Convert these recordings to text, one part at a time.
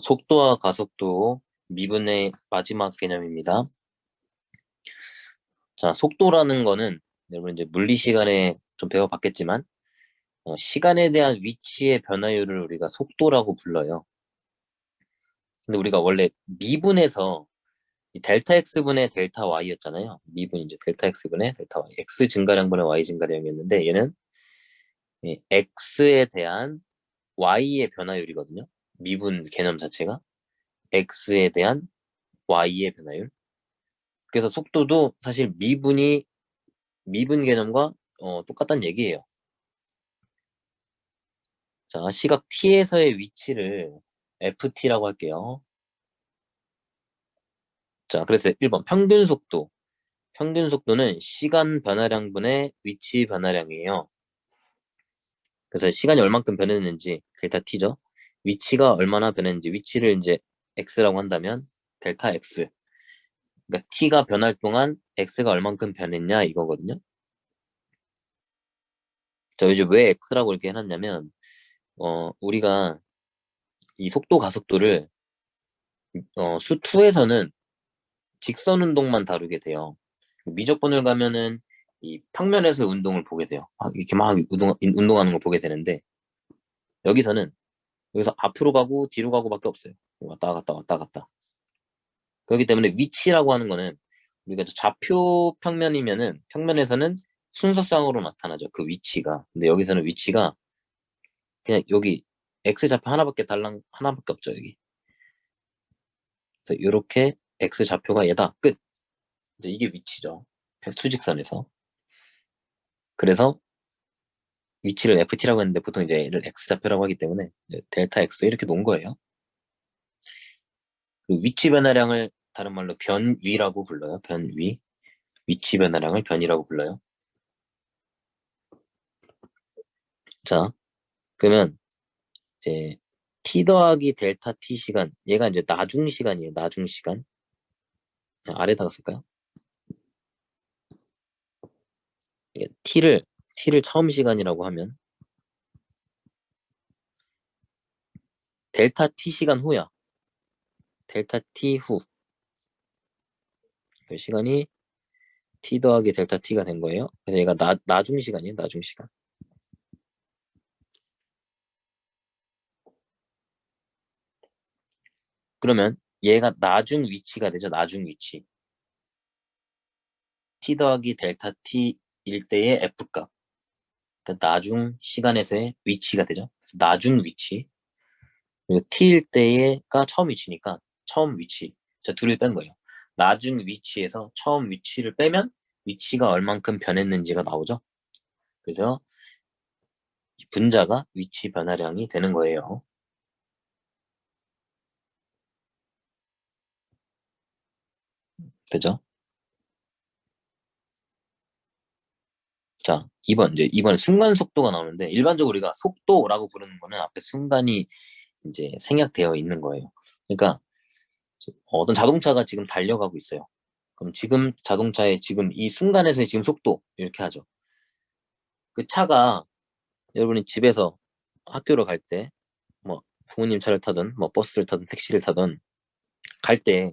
속도와 가속도 미분의 마지막 개념입니다. 자, 속도라는 거는 여러분 이제 물리 시간에 좀 배워봤겠지만 시간에 대한 위치의 변화율을 우리가 속도라고 불러요. 근데 우리가 원래 미분에서 이 델타 x분의 델타 y였잖아요. 미분 이제 델타 x분의 델타 y, x 증가량분의 y 증가량이었는데 얘는 이 x에 대한 y의 변화율이거든요. 미분 개념 자체가 x에 대한 y의 변화율. 그래서 속도도 사실 미분 개념과 똑같다는 얘기예요. 자, 시각 t에서의 위치를 ft라고 할게요. 자, 그래서 1번 평균 속도. 평균 속도는 시간 변화량분의 위치 변화량이에요. 그래서 시간이 얼만큼 변했는지 델타 t죠. 위치가 얼마나 변했는지 위치를 이제 x라고 한다면 델타 x. 그러니까 t가 변할 동안 x가 얼만큼 변했냐 이거거든요. 자, 이제 왜 x라고 이렇게 해놨냐면 우리가 이 속도 가속도를 수2에서는 직선 운동만 다루게 돼요. 미적분을 가면은 이 평면에서 운동을 보게 돼요. 이렇게 막 운동하는 걸 보게 되는데 여기서는 여기서 앞으로 가고 뒤로 가고밖에 없어요. 왔다 갔다 왔다 갔다. 그렇기 때문에 위치라고 하는 거는 우리가 좌표 평면이면은 평면에서는 순서상으로 나타나죠. 그 위치가. 근데 여기서는 위치가 그냥 여기 x좌표 하나밖에 없죠. 여기. 그래서 이렇게 x좌표가 얘다. 끝. 이제 이게 위치죠. 수직선에서. 그래서 위치를 ft라고 했는데 보통 이제 얘를 x좌표라고 하기 때문에 델타 x 이렇게 놓은 거예요. 그 위치 변화량을 다른 말로 변위라고 불러요. 변위. 위치 변화량을 변이라고 불러요. 자, 그러면 이제 t 더하기 델타 t 시간, 얘가 이제 나중 시간이에요. 나중 시간. 아래다가 쓸까요? t를 처음 시간이라고 하면 델타 t 시간 후야. 델타 t 후. 그 시간이 t 더하기 델타 t가 된 거예요. 그래서 얘가 나중 시간이에요. 나중 시간. 그러면 얘가 나중 위치가 되죠. 나중 위치. t 더하기 델타 t일 때의 f값. 그러니까 나중 시간에서의 위치가 되죠. 그래서 나중 위치. 그리고 t일 때가 처음 위치니까 처음 위치. 자, 둘을 뺀 거예요. 나중 위치에서 처음 위치를 빼면 위치가 얼만큼 변했는지가 나오죠. 그래서 분자가 위치 변화량이 되는 거예요. 그죠? 자, 2번 순간 속도가 나오는데 일반적으로 우리가 속도라고 부르는 거는 앞에 순간이 이제 생략되어 있는 거예요. 그러니까 어떤 자동차가 지금 달려가고 있어요. 그럼 지금 자동차의 지금 이 순간에서의 지금 속도 이렇게 하죠. 그 차가 여러분이 집에서 학교로 갈 때 뭐 부모님 차를 타든 뭐 버스를 타든 택시를 타든 갈 때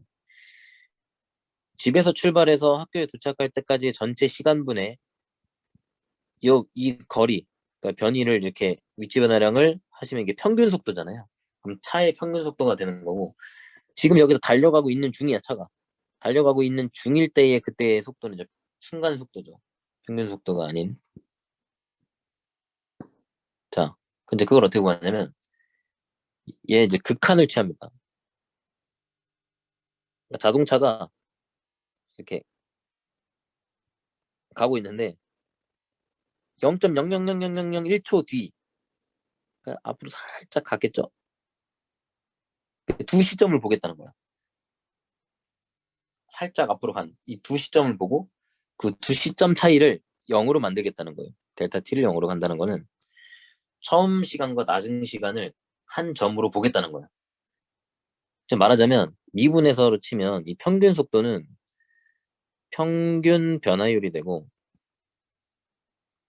집에서 출발해서 학교에 도착할 때까지의 전체 시간분에 이 거리 그러니까 변이를 이렇게 위치 변화량을 하시면 이게 평균 속도잖아요. 그럼 차의 평균 속도가 되는 거고 지금 여기서 달려가고 있는 중이야 차가. 달려가고 있는 중일 때의 그때의 속도는 이제 순간 속도죠. 평균 속도가 아닌. 자, 근데 그걸 어떻게 보냐면 얘 이제 극한을 취합니다. 그러니까 자동차가 이렇게 가고 있는데 0.0000001초 뒤 그러니까 앞으로 살짝 갔겠죠. 두 시점을 보겠다는 거야. 살짝 앞으로 간 이 두 시점을 보고 그 두 시점 차이를 0으로 만들겠다는 거예요. 델타 t를 0으로 간다는 거는 처음 시간과 나중 시간을 한 점으로 보겠다는 거야. 지금 말하자면 미분에서 치면 이 평균 속도는 평균 변화율이 되고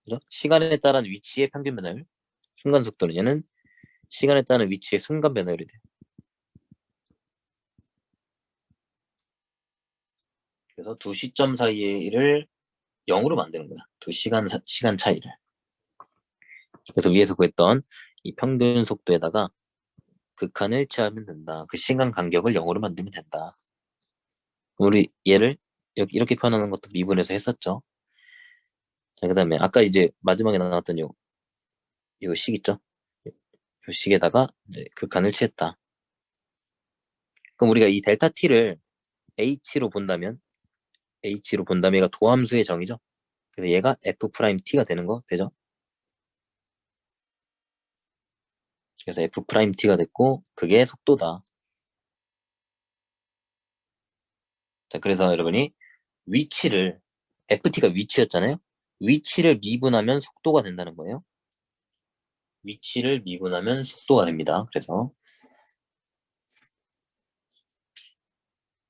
그죠? 시간에 따른 위치의 평균 변화율 순간 속도는 얘는 시간에 따른 위치의 순간 변화율이 돼요. 그래서 두 시점 사이를 0으로 만드는 거야. 두 시간 차이를. 그래서 위에서 구했던 이 평균 속도에다가 극한을 취하면 된다. 그 시간 간격을 0으로 만들면 된다. 그럼 우리 얘를 이렇게 표현하는 것도 미분에서 했었죠. 자, 그 다음에 아까 이제 마지막에 나왔던 요 식 있죠? 요 식에다가 이제 극한을 취했다. 그럼 우리가 이 델타 t를 h로 본다면 얘가 도함수의 정의죠. 그래서 얘가 f 프라임 t가 되는 거 되죠? 그래서 f 프라임 t가 됐고 그게 속도다. 자, 그래서 여러분이 위치를 ft가 위치였잖아요. 위치를 미분하면 속도가 된다는 거예요. 위치를 미분하면 속도가 됩니다. 그래서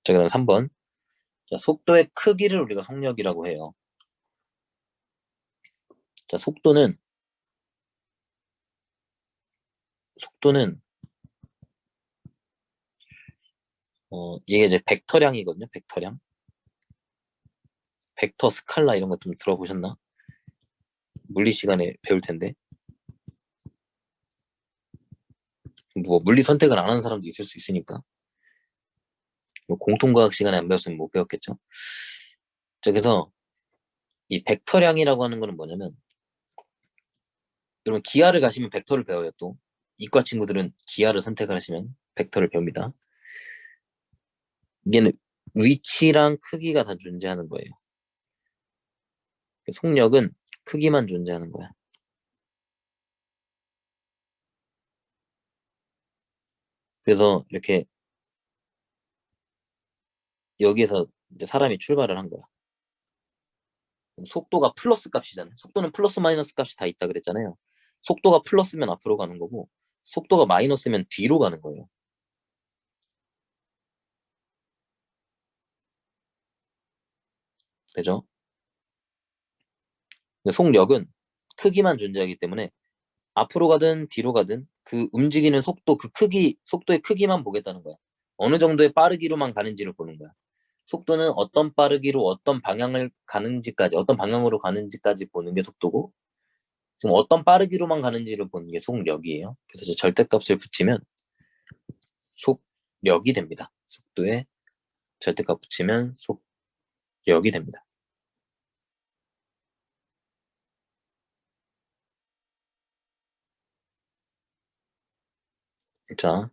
자, 그다음 3번. 자, 속도의 크기를 우리가 속력이라고 해요. 자, 속도는 이게 이제 벡터량이거든요. 벡터량. 벡터 스칼라 이런 거 좀 들어보셨나? 물리 시간에 배울 텐데. 뭐 물리 선택을 안 하는 사람도 있을 수 있으니까. 뭐 공통과학 시간에 안 배웠으면 못 배웠겠죠. 자, 그래서 이 벡터량이라고 하는 거는 뭐냐면 여러분 기하를 가시면 벡터를 배워요. 또 이과 친구들은 기하를 선택을 하시면 벡터를 배웁니다. 이게는 위치랑 크기가 다 존재하는 거예요. 속력은 크기만 존재하는 거야. 그래서 이렇게 여기에서 이제 사람이 출발을 한 거야. 속도가 플러스 값이잖아요. 속도는 플러스 마이너스 값이 다 있다 그랬잖아요. 속도가 플러스면 앞으로 가는 거고 속도가 마이너스면 뒤로 가는 거예요. 되죠? 속력은 크기만 존재하기 때문에 앞으로 가든 뒤로 가든 그 움직이는 속도, 그 크기, 속도의 크기만 보겠다는 거야. 어느 정도의 빠르기로만 가는지를 보는 거야. 속도는 어떤 빠르기로 어떤 방향을 가는지까지, 어떤 방향으로 가는지까지 보는 게 속도고, 지금 어떤 빠르기로만 가는지를 보는 게 속력이에요. 그래서 이제 절대값을 붙이면 속력이 됩니다. 속도에 절대값 붙이면 속력이 됩니다. 자,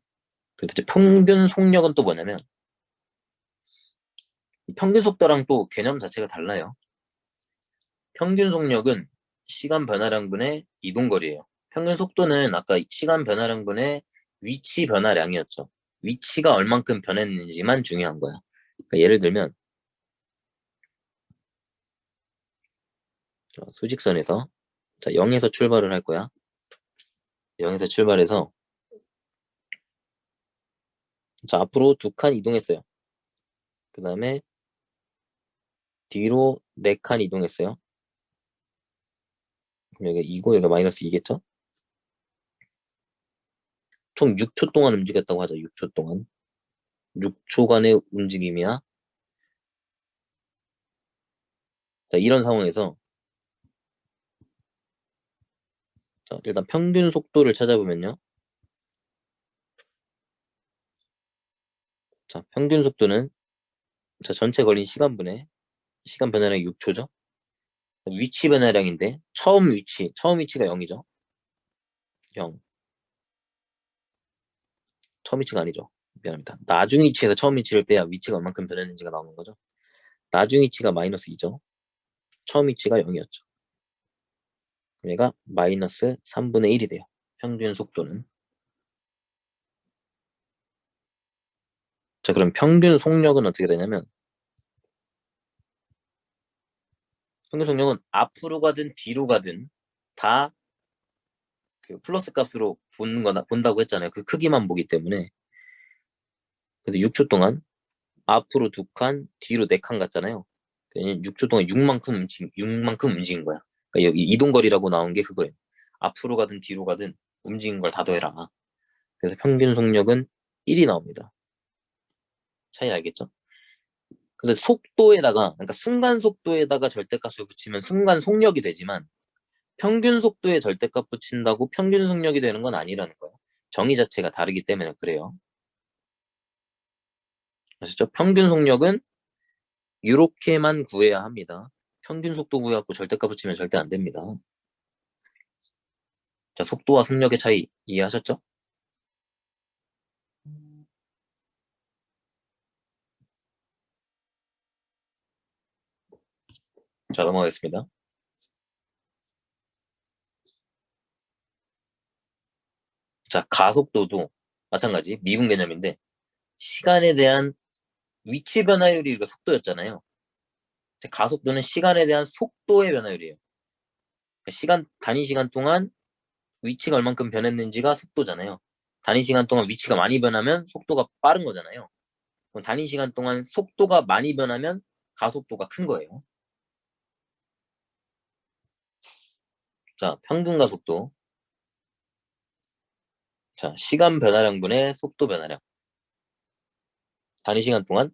그래서 이제 평균 속력은 또 뭐냐면, 평균 속도랑 또 개념 자체가 달라요. 평균 속력은 시간 변화량분의 이동거리예요. 평균 속도는 아까 시간 변화량분의 위치 변화량이었죠. 위치가 얼만큼 변했는지만 중요한 거야. 그러니까 예를 들면 수직선에서 자, 0에서 출발을 할 거야. 0에서 출발해서 자, 앞으로 2칸 이동했어요. 그 다음에 뒤로 4칸 이동했어요. 그럼 여기 2고 여기 마이너스 2겠죠? 총 6초 동안 움직였다고 하죠. 6초 동안. 6초간의 움직임이야. 자, 이런 상황에서 자, 일단 평균 속도를 찾아보면요. 자, 평균 속도는 자, 전체 걸린 시간분의 시간 변화량이 6초죠. 위치 변화량인데 처음 위치가 0이죠. 0. 처음 위치가 아니죠. 미안합니다. 나중 위치에서 처음 위치를 빼야 위치가 얼만큼 변했는지가 나오는 거죠. 나중 위치가 마이너스 2죠. 처음 위치가 0이었죠. 얘가 마이너스 3분의 1이 돼요. 평균 속도는. 자, 그럼 평균 속력은 어떻게 되냐면 평균 속력은 앞으로 가든 뒤로 가든 다 그 플러스 값으로 본다고 했잖아요. 그 크기만 보기 때문에. 그래서 6초 동안 앞으로 2칸, 뒤로 4칸 갔잖아요. 6초 동안 6만큼 움직인 거야. 그러니까 여기 이동거리라고 나온 게 그거예요. 앞으로 가든 뒤로 가든 움직인 걸 다 더해라. 그래서 평균 속력은 1이 나옵니다. 차이 알겠죠? 그래서 속도에다가, 그러니까 순간 속도에다가 절대값을 붙이면 순간 속력이 되지만 평균 속도에 절대값 붙인다고 평균 속력이 되는 건 아니라는 거예요. 정의 자체가 다르기 때문에 그래요. 아시죠? 평균 속력은 이렇게만 구해야 합니다. 평균 속도 구해갖고 절대값 붙이면 절대 안 됩니다. 자, 속도와 속력의 차이 이해하셨죠? 자, 넘어가겠습니다. 자, 가속도도 마찬가지 미분 개념인데 시간에 대한 위치 변화율이 이거 속도였잖아요. 가속도는 시간에 대한 속도의 변화율이에요. 그러니까 단위 시간 동안 위치가 얼만큼 변했는지가 속도잖아요. 단위 시간 동안 위치가 많이 변하면 속도가 빠른 거잖아요. 그럼 단위 시간 동안 속도가 많이 변하면 가속도가 큰 거예요. 자, 평균 가속도. 자, 시간 변화량분의 속도 변화량. 단위 시간 동안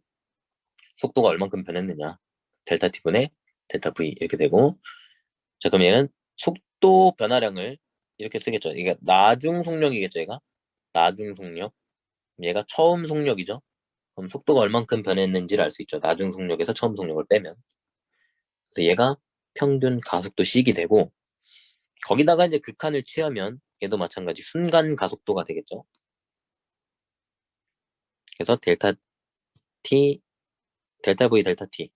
속도가 얼만큼 변했느냐. 델타 t분의 델타 v 이렇게 되고, 자, 그럼 얘는 속도 변화량을 이렇게 쓰겠죠. 이게 나중 속력이겠죠, 얘가. 나중 속력. 얘가 처음 속력이죠. 그럼 속도가 얼만큼 변했는지를 알 수 있죠. 나중 속력에서 처음 속력을 빼면. 그래서 얘가 평균 가속도 식이 되고, 거기다가 이제 극한을 취하면 얘도 마찬가지 순간 가속도가 되겠죠. 그래서 델타 t, 델타 v, 델타 t.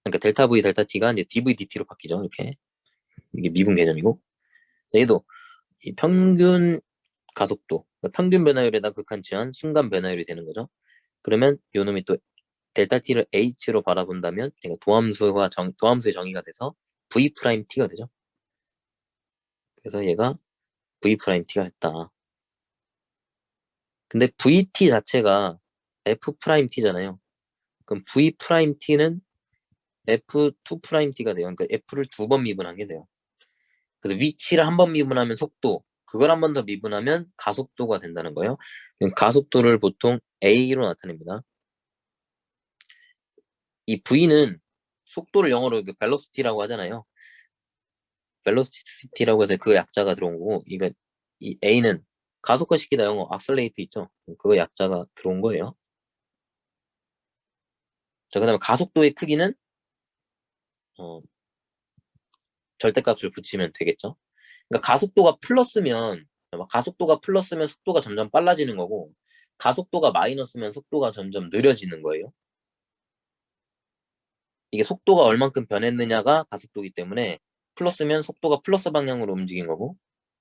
그러니까 델타 v, 델타 t가 이제 dv, dt로 바뀌죠. 이렇게. 이게 미분 개념이고. 얘도 이 평균 가속도, 그러니까 평균 변화율에다 극한 취한 순간 변화율이 되는 거죠. 그러면 요 놈이 또 델타 t를 h로 바라본다면 얘가 도함수의 정의가 돼서 v 프라임 t가 되죠. 그래서 얘가 v 프라임 t가 됐다. 근데 vt 자체가 f 프라임 t잖아요. 그럼 v 프라임 t는 f2 프라임 t가 돼요. 그러니까 f를 두 번 미분하게 돼요. 그래서 위치를 한 번 미분하면 속도, 그걸 한 번 더 미분하면 가속도가 된다는 거예요. 가속도를 보통 a로 나타냅니다. 이 v는 속도를 영어로 velocity라고 하잖아요. velocity라고 해서 그 약자가 들어온 거고, 이 a는 가속화시키다 영어 accelerate 있죠. 그거 약자가 들어온 거예요. 자, 그다음에 가속도의 크기는 절대값을 붙이면 되겠죠. 그러니까 가속도가 플러스면 속도가 점점 빨라지는 거고, 가속도가 마이너스면 속도가 점점 느려지는 거예요. 이게 속도가 얼만큼 변했느냐가 가속도이기 때문에 플러스면 속도가 플러스 방향으로 움직인 거고,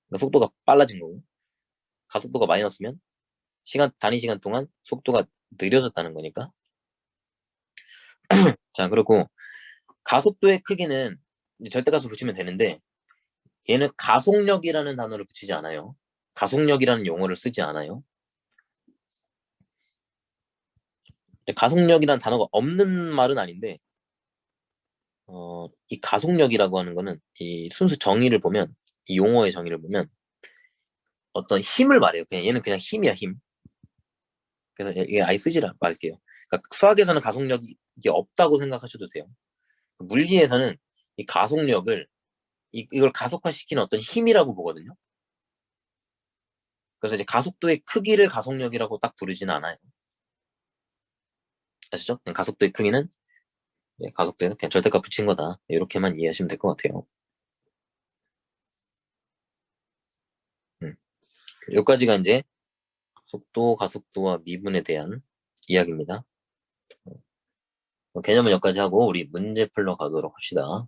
그러니까 속도가 빨라진 거고, 가속도가 마이너스면 단위 시간 동안 속도가 느려졌다는 거니까. 자, 그리고 가속도의 크기는 절대값을 붙이면 되는데, 얘는 가속력이라는 단어를 붙이지 않아요. 가속력이라는 용어를 쓰지 않아요. 가속력이라는 단어가 없는 말은 아닌데, 이 가속력이라고 하는 거는 이 순수 정의를 보면, 이 용어의 정의를 보면 어떤 힘을 말해요. 그냥 얘는 그냥 힘이야, 힘. 그래서 얘 아예 쓰지라 말게요. 그러니까 수학에서는 가속력이 없다고 생각하셔도 돼요. 물리에서는 이 가속력을 이걸 가속화시키는 어떤 힘이라고 보거든요. 그래서 이제 가속도의 크기를 가속력이라고 딱 부르지는 않아요. 아시죠? 가속도의 크기는 가속도에는 그냥 절대값 붙인 거다. 이렇게만 이해하시면 될 것 같아요. 여기까지가 이제 속도, 가속도와 미분에 대한 이야기입니다. 개념은 여기까지 하고 우리 문제 풀러 가도록 합시다.